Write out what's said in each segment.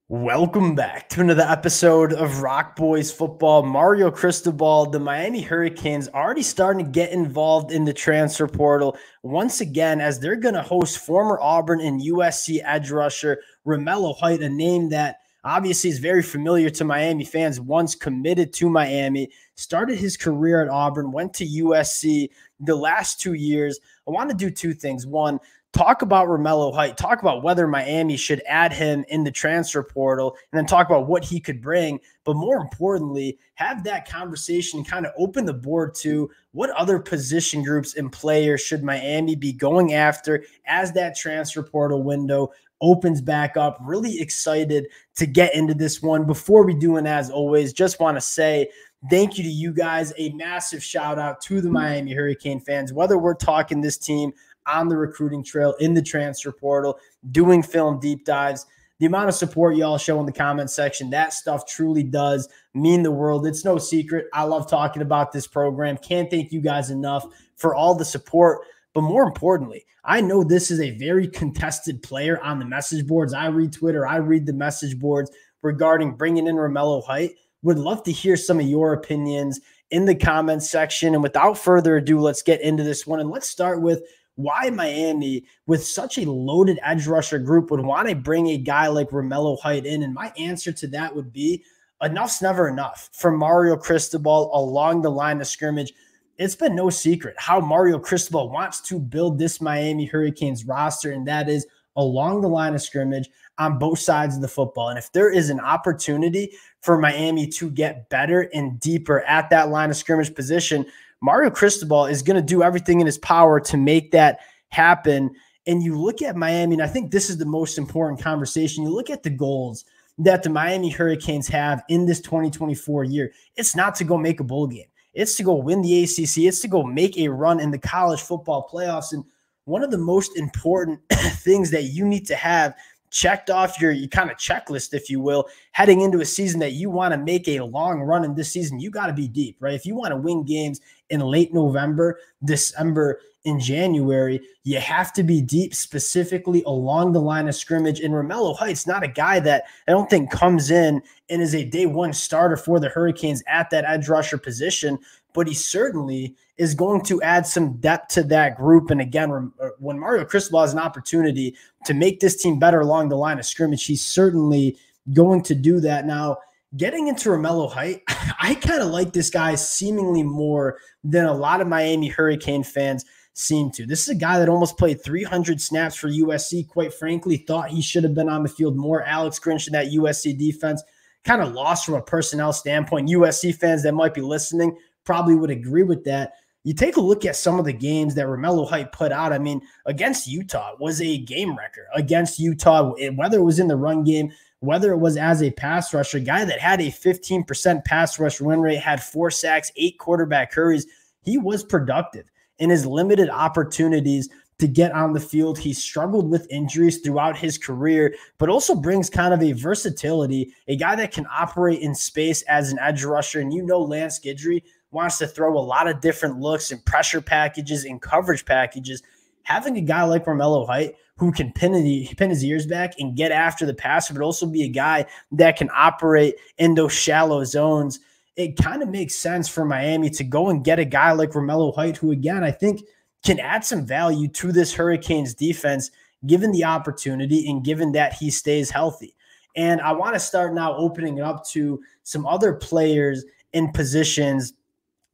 Welcome back to another episode of Rock Boys Football. Mario Cristobal, the Miami Hurricanes already starting to get involved in the transfer portal once again as they're going to host former Auburn and USC edge rusher Romello Height, a name that obviously is very familiar to Miami fans. Once committed to Miami, started his career at Auburn, went to USC the last 2 years. I want to do two things. One, talk about Romello Height, talk about whether Miami should add him in the transfer portal, and then talk about what he could bring. But more importantly, have that conversation and kind of open the board to what other position groups and players should Miami be going after as that transfer portal window opens back up. Really excited to get into this one. Before we do, and as always, just want to say thank you to you guys. A massive shout out to the Miami Hurricane fans, whether we're talking this team on the recruiting trail, in the transfer portal, doing film deep dives. The amount of support y'all show in the comment section, that stuff truly does mean the world. It's no secret. I love talking about this program. Can't thank you guys enough for all the support. But more importantly, I know this is a very contested player on the message boards. I read Twitter. I read the message boards regarding bringing in Romello Height. Would love to hear some of your opinions in the comments section. And without further ado, let's get into this one. And let's start with why Miami, with such a loaded edge rusher group, would want to bring a guy like Romello Height in. And my answer to that would be enough's never enough for Mario Cristobal along the line of scrimmage. It's been no secret how Mario Cristobal wants to build this Miami Hurricanes roster, and that is along the line of scrimmage on both sides of the football. And if there is an opportunity for Miami to get better and deeper at that line of scrimmage position, Mario Cristobal is going to do everything in his power to make that happen. And you look at Miami, and I think this is the most important conversation. You look at the goals that the Miami Hurricanes have in this 2024 year. It's not to go make a bowl game. It's to go win the ACC. It's to go make a run in the college football playoffs. And one of the most important things that you need to have checked off your kind of checklist, if you will, heading into a season that you want to make a long run in this season, you got to be deep, right? If you want to win games in late November, December, in January, you have to be deep, specifically along the line of scrimmage. And Romello Height's not a guy that I don't think comes in and is a day one starter for the Hurricanes at that edge rusher position, but he certainly is going to add some depth to that group. And again, when Mario Cristobal has an opportunity to make this team better along the line of scrimmage, he's certainly going to do that. Now, getting into Romello Height, I kind of like this guy seemingly more than a lot of Miami Hurricane fans seem to. This is a guy that almost played 300 snaps for USC. Quite frankly, thought he should have been on the field more. Alex Grinch in that USC defense kind of lost from a personnel standpoint. USC fans that might be listening probably would agree with that. You take a look at some of the games that Romello Height put out. I mean, against Utah was a game wrecker. Against Utah, whether it was in the run game, whether it was as a pass rusher, guy that had a 15% pass rush win rate, had 4 sacks, 8 quarterback hurries. He was productive in his limited opportunities to get on the field. He struggled with injuries throughout his career, but also brings kind of a versatility, a guy that can operate in space as an edge rusher. And you know Lance Guidry wants to throw a lot of different looks and pressure packages and coverage packages. Having a guy like Romello Height who can pin his ears back and get after the passer, but also be a guy that can operate in those shallow zones, it kind of makes sense for Miami to go and get a guy like Romello Height, who, again, I think can add some value to this Hurricanes defense, given the opportunity and given that he stays healthy. And I want to start now opening it up to some other players in positions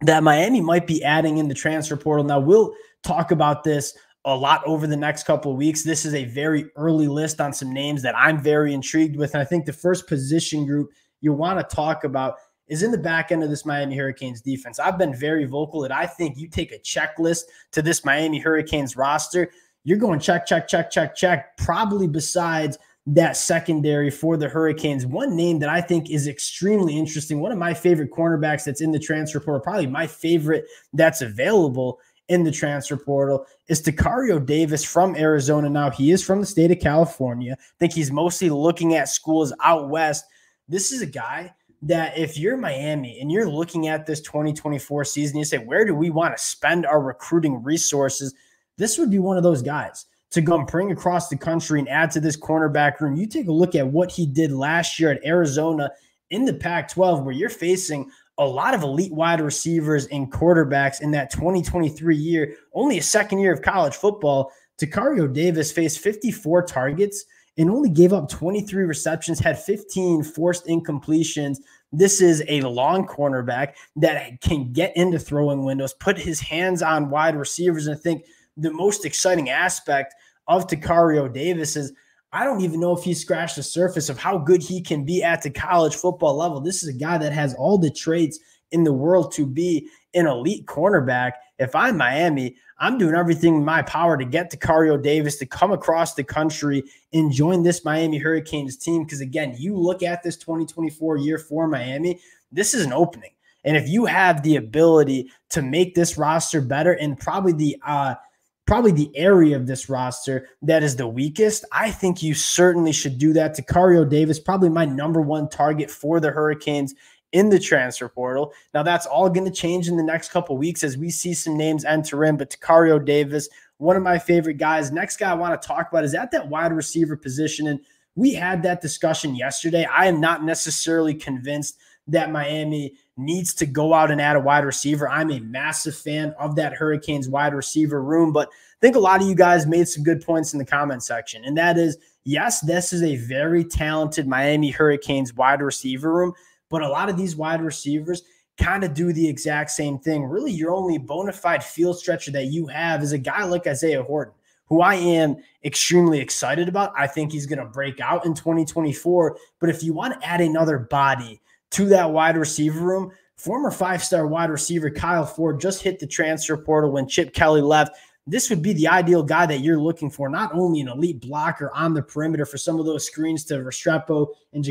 that Miami might be adding in the transfer portal. Now, we'll talk about this a lot over the next couple of weeks. This is a very early list on some names that I'm very intrigued with. And I think the first position group you want to talk about is in the back end of this Miami Hurricanes defense. I've been very vocal that I think you take a checklist to this Miami Hurricanes roster, you're going check, check, check, check, check, probably besides that secondary for the Hurricanes. One name that I think is extremely interesting, one of my favorite cornerbacks that's in the transfer portal, probably my favorite that's available in the transfer portal, is Tario Davis from Arizona. Now, he is from the state of California. I think he's mostly looking at schools out west. This is a guy that if you're Miami and you're looking at this 2024 season, you say, where do we want to spend our recruiting resources? This would be one of those guys to go and bring across the country and add to this cornerback room. You take a look at what he did last year at Arizona in the Pac-12, where you're facing a lot of elite wide receivers and quarterbacks in that 2023 year, only a second year of college football. Tario Davis faced 54 targets and only gave up 23 receptions, had 15 forced incompletions. This is a long cornerback that can get into throwing windows, put his hands on wide receivers. And I think the most exciting aspect of Tario Davis is I don't even know if he scratched the surface of how good he can be at the college football level. This is a guy that has all the traits in the world to be an elite cornerback. If I'm Miami, I'm doing everything in my power to get Tario Davis to come across the country and join this Miami Hurricanes team. Because again, you look at this 2024 year for Miami, this is an opening. And if you have the ability to make this roster better and probably the area of this roster that is the weakest, I think you certainly should do that. Tario Davis, probably my number one target for the Hurricanes in the transfer portal. Now, that's all going to change in the next couple of weeks as we see some names enter in, but Tario Davis, one of my favorite guys. Next guy I want to talk about is at that wide receiver position, and we had that discussion yesterday. I am not necessarily convinced that Miami needs to go out and add a wide receiver. I'm a massive fan of that Hurricanes wide receiver room, but I think a lot of you guys made some good points in the comment section, and that is, yes, this is a very talented Miami Hurricanes wide receiver room, but a lot of these wide receivers kind of do the exact same thing. Really, your only bona fide field stretcher that you have is a guy like Isaiah Horton, who I am extremely excited about. I think he's going to break out in 2024. But if you want to add another body to that wide receiver room, former five-star wide receiver Kyle Ford just hit the transfer portal when Chip Kelly left. This would be the ideal guy that you're looking for, not only an elite blocker on the perimeter for some of those screens to Restrepo and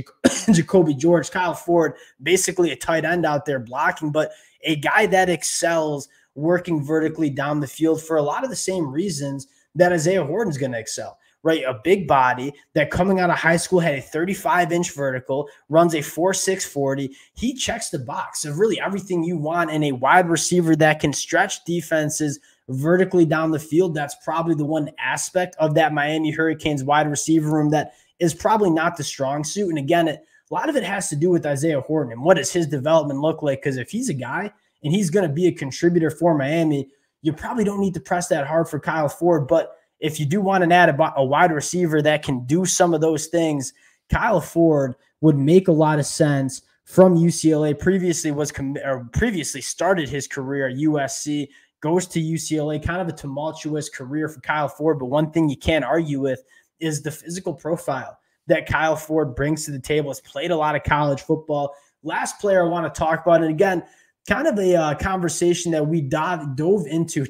Jacoby George, Kyle Ford, basically a tight end out there blocking, but a guy that excels working vertically down the field for a lot of the same reasons that Isaiah Horton's going to excel, right? A big body that coming out of high school had a 35-inch vertical, runs a 4.6 40. He checks the box of really everything you want in a wide receiver that can stretch defenses vertically down the field. That's probably the one aspect of that Miami Hurricanes wide receiver room that is probably not the strong suit. And again, a lot of it has to do with Isaiah Horton and what does his development look like? Because if he's a guy and he's going to be a contributor for Miami, you probably don't need to press that hard for Kyle Ford. But if you do want to add a wide receiver that can do some of those things, Kyle Ford would make a lot of sense from UCLA. Previously started his career at USC, goes to UCLA, kind of a tumultuous career for Kyle Ford. But one thing you can't argue with is the physical profile that Kyle Ford brings to the table. Has played a lot of college football. Last player I want to talk about, and again, kind of a conversation that we dove into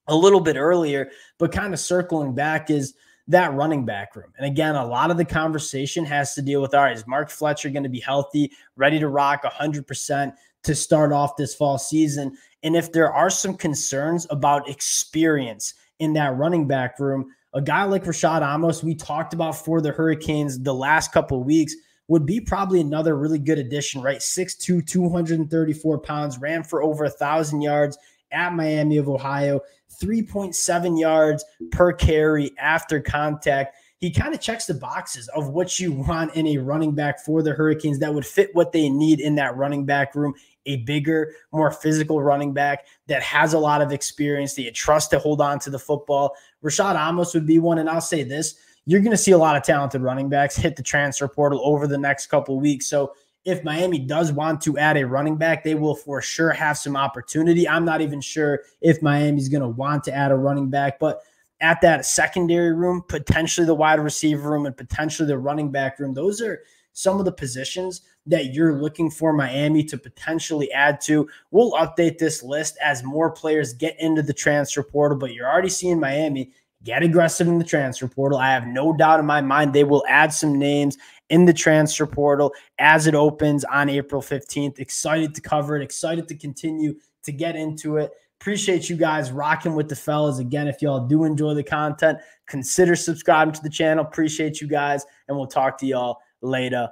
a little bit earlier, but kind of circling back is that running back room. And again, a lot of the conversation has to deal with, all right, is Mark Fletcher going to be healthy, ready to rock 100% to start off this fall season? And if there are some concerns about experience in that running back room, a guy like Rashad Amos, we talked about for the Hurricanes the last couple of weeks, would be probably another really good addition, right? 6'2", 234 pounds, ran for over 1,000 yards at Miami of Ohio, 3.7 yards per carry after contact. He kind of checks the boxes of what you want in a running back for the Hurricanes that would fit what they need in that running back room. A bigger, more physical running back that has a lot of experience, that you trust to hold on to the football. Rashad Amos would be one, and I'll say this, you're going to see a lot of talented running backs hit the transfer portal over the next couple of weeks. So if Miami does want to add a running back, they will for sure have some opportunity. I'm not even sure if Miami's going to want to add a running back, but at that secondary room, potentially the wide receiver room and potentially the running back room, those are some of the positions that you're looking for Miami to potentially add to. We'll update this list as more players get into the transfer portal, but you're already seeing Miami get aggressive in the transfer portal. I have no doubt in my mind they will add some names in the transfer portal as it opens on April 15th. Excited to cover it, excited to continue to get into it. Appreciate you guys rocking with the fellas. Again, if y'all do enjoy the content, consider subscribing to the channel. Appreciate you guys, and we'll talk to y'all later.